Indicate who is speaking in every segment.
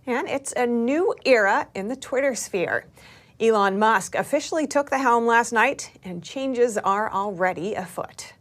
Speaker 1: And it's a new era in the Twitter sphere. Elon Musk officially took the helm last night, and changes are already afoot.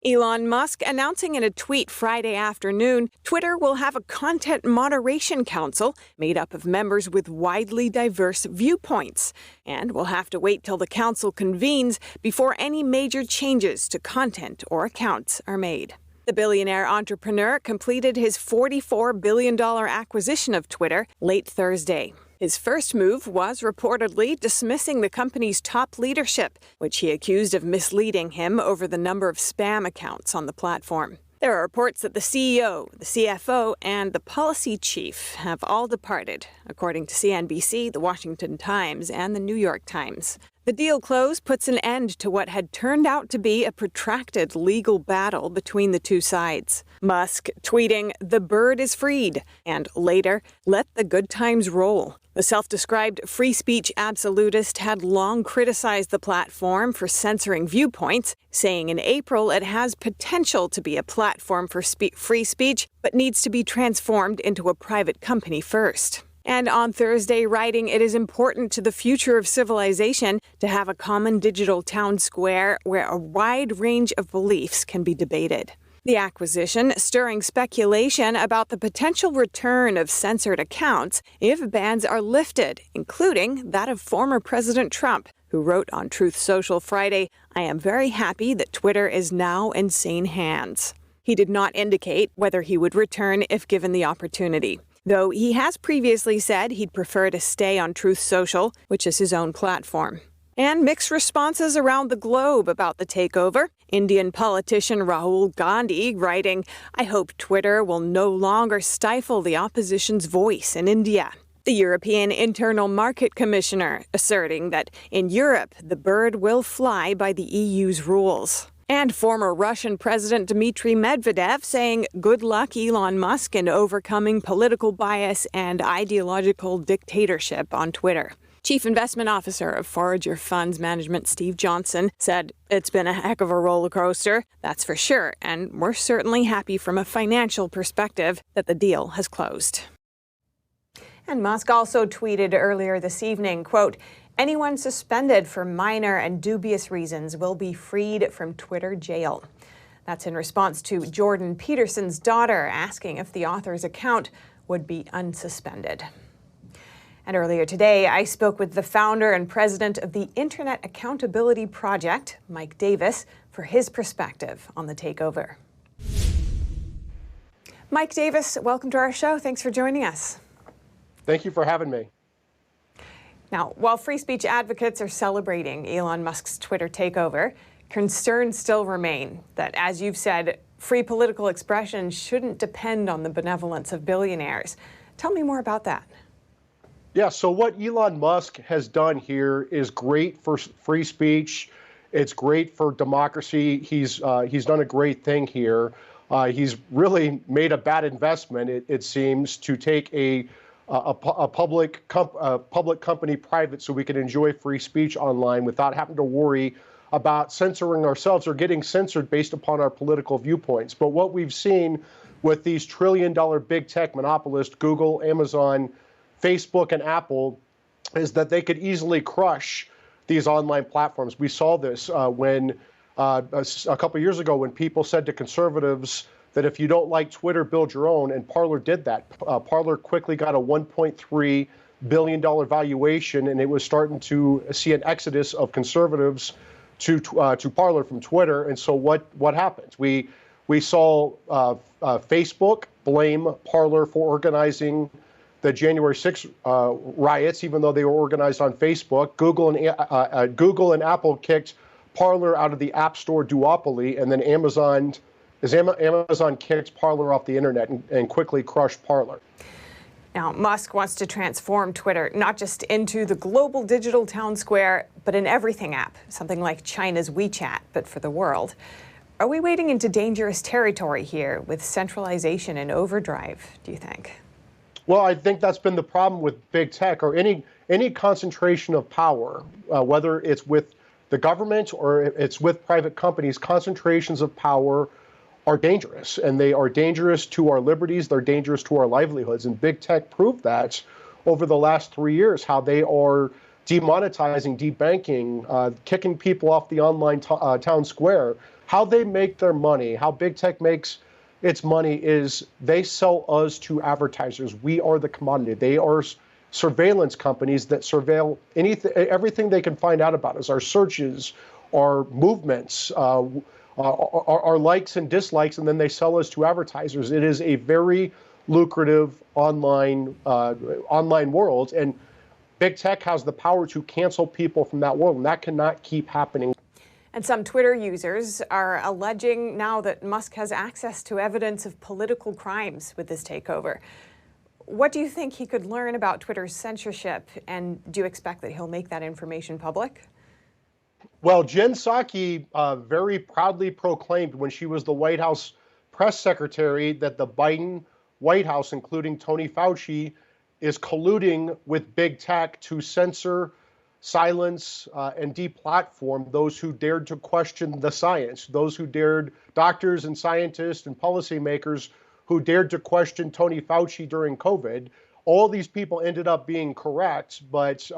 Speaker 1: Elon Musk announcing in a tweet Friday afternoon, Twitter will have a content moderation council made up of members with widely diverse viewpoints, and will have to wait till the council convenes before any major changes to content or accounts are made. The billionaire entrepreneur completed his $44 billion acquisition of Twitter late Thursday. His first move was reportedly dismissing the company's top leadership, which he accused of misleading him over the number of spam accounts on the platform. There are reports that the CEO, the CFO, and the policy chief have all departed, according to CNBC, The Washington Times, and The New York Times. The deal close puts an end to what had turned out to be a protracted legal battle between the two sides. Musk tweeting, "The bird is freed," and later, "Let the good times roll." The self-described free speech absolutist had long criticized the platform for censoring viewpoints, saying in April it has potential to be a platform for free speech, but needs to be transformed into a private company first. And on Thursday, writing, "It is important to the future of civilization to have a common digital town square where a wide range of beliefs can be debated." The acquisition stirring speculation about the potential return of censored accounts if bans are lifted, including that of former President Trump, who wrote on Truth Social Friday, "I am very happy that Twitter is now in sane hands." He did not indicate whether he would return if given the opportunity, though he has previously said he'd prefer to stay on Truth Social, which is his own platform. And mixed responses around the globe about the takeover. Indian politician Rahul Gandhi writing, "I hope Twitter will no longer stifle the opposition's voice in India." The European Internal Market Commissioner asserting that in Europe, the bird will fly by the EU's rules. And former Russian President Dmitry Medvedev saying, "Good luck, Elon Musk, in overcoming political bias and ideological dictatorship on Twitter." Chief Investment Officer of Forager Funds Management Steve Johnson said, "It's been a heck of a roller coaster, that's for sure, and we're certainly happy from a financial perspective that the deal has closed." And Musk also tweeted earlier this evening, quote, "Anyone suspended for minor and dubious reasons will be freed from Twitter jail." That's in response to Jordan Peterson's daughter asking if the author's account would be unsuspended. And earlier today, I spoke with the founder and president of the Internet Accountability Project, Mike Davis, for his perspective on the takeover. Mike Davis, welcome to our show. Thanks for joining us.
Speaker 2: Thank you for having me.
Speaker 1: Now, while free speech advocates are celebrating Elon Musk's Twitter takeover, concerns still remain that, as you've said, free political expression shouldn't depend on the benevolence of billionaires. Tell me more about that.
Speaker 2: Yeah, so what Elon Musk has done here is great for free speech. It's great for democracy. He's done a great thing here. He's really made a bad investment, it seems, to take a public company private so we can enjoy free speech online without having to worry about censoring ourselves or getting censored based upon our political viewpoints. But what we've seen with these trillion-dollar big tech monopolists, Google, Amazon, Facebook, and Apple, is that they could easily crush these online platforms. We saw this when a couple of years ago when people said to conservatives that if you don't like Twitter, build your own, and Parler did that. Parler quickly got a $1.3 billion valuation, and it was starting to see an exodus of conservatives to Parler from Twitter. And so what happened? We saw Facebook blame Parler for organizing the January 6th riots, even though they were organized on Facebook. Google and Apple kicked Parler out of the App Store duopoly, and then Amazon kicked Parler off the internet and quickly crushed Parler.
Speaker 1: Now, Musk wants to transform Twitter not just into the global digital town square, but an everything app, something like China's WeChat, but for the world. Are we wading into dangerous territory here with centralization and overdrive, do you think?
Speaker 2: Well, I think that's been the problem with big tech or any concentration of power, whether it's with the government or it's with private companies. Concentrations of power are dangerous, and they are dangerous to our liberties. They're dangerous to our livelihoods. And big tech proved that over the last 3 years, how they are demonetizing, debanking, kicking people off the online town square. How they make their money, how big tech makes its money is they sell us to advertisers. We are the commodity. They are surveillance companies that surveil everything they can find out about us, our searches, our movements, our likes and dislikes, and then they sell us to advertisers. It is a very lucrative online world, and big tech has the power to cancel people from that world, and that cannot keep happening.
Speaker 1: And some Twitter users are alleging now that Musk has access to evidence of political crimes with this takeover. What do you think he could learn about Twitter's censorship, and do you expect that he'll make that information public?
Speaker 2: Well, Jen Psaki very proudly proclaimed when she was the White House press secretary that the Biden White House, including Tony Fauci, is colluding with big tech to censor, silence, and deplatform those who dared to question the science, those who dared, doctors and scientists and policymakers who dared to question Tony Fauci during COVID. All these people ended up being correct, but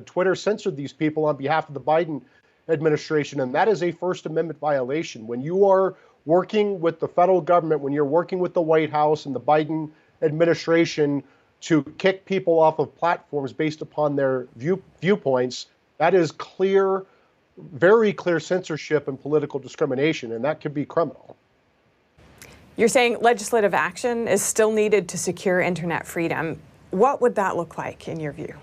Speaker 2: Twitter censored these people on behalf of the Biden administration, and that is a First Amendment violation. When you are working with the federal government, when you're working with the White House and the Biden administration to kick people off of platforms based upon their viewpoints, that is clear, very clear censorship and political discrimination, and that could be criminal.
Speaker 1: You're saying legislative action is still needed to secure internet freedom. What would that look like in your view?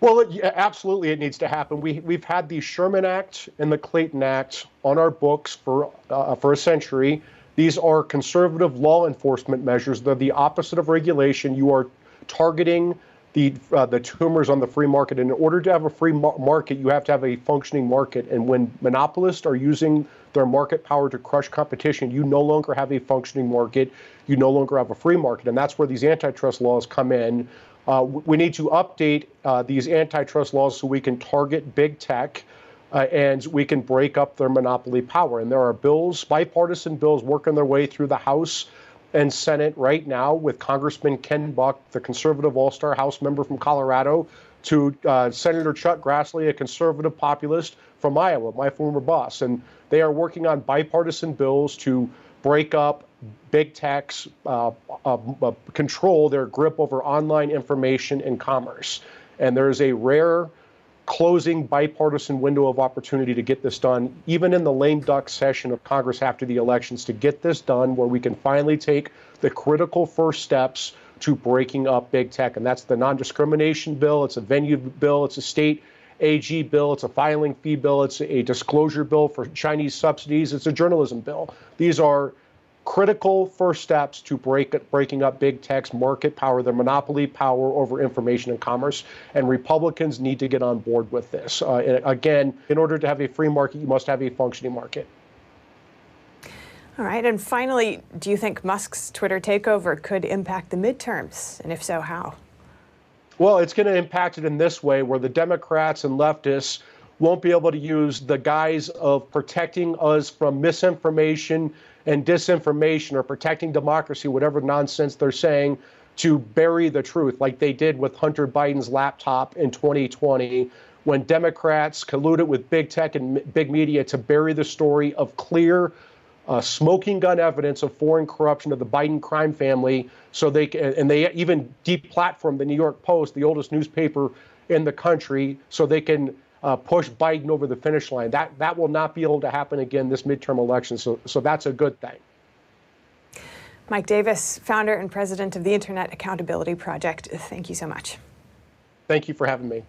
Speaker 2: Well, absolutely, it needs to happen. We've had the Sherman Act and the Clayton Act on our books for a century. These are conservative law enforcement measures. They're the opposite of regulation. You are targeting the tumors on the free market. And in order to have a free market, you have to have a functioning market. And when monopolists are using their market power to crush competition, you no longer have a functioning market. You no longer have a free market. And that's where these antitrust laws come in. We need to update these antitrust laws so we can target big tech and we can break up their monopoly power. And there are bills, bipartisan bills, working their way through the House and Senate right now with Congressman Ken Buck, the conservative all-star House member from Colorado, to Senator Chuck Grassley, a conservative populist from Iowa, my former boss. And they are working on bipartisan bills to break up big tech's control, their grip over online information and commerce. And there is a rare closing bipartisan window of opportunity to get this done, even in the lame duck session of Congress after the elections, to get this done where we can finally take the critical first steps to breaking up big tech. And that's the non-discrimination bill. It's a venue bill. It's a state AG bill. It's a filing fee bill. It's a disclosure bill for Chinese subsidies. It's a journalism bill. These are critical first steps to breaking up big tech's market power, their monopoly power over information and commerce. And Republicans need to get on board with this. Again, in order to have a free market, you must have a functioning market.
Speaker 1: All right. And finally, do you think Musk's Twitter takeover could impact the midterms? And if so, how?
Speaker 2: Well, it's going to impact it in this way, where the Democrats and leftists won't be able to use the guise of protecting us from misinformation and disinformation or protecting democracy, whatever nonsense they're saying, to bury the truth like they did with Hunter Biden's laptop in 2020, when Democrats colluded with big tech and big media to bury the story of clear smoking gun evidence of foreign corruption of the Biden crime family. So they even deplatformed the New York Post, the oldest newspaper in the country, so they can push Biden over the finish line. That will not be able to happen again this midterm election. So that's a good thing.
Speaker 1: Mike Davis, founder and president of the Internet Accountability Project. Thank you so much.
Speaker 2: Thank you for having me.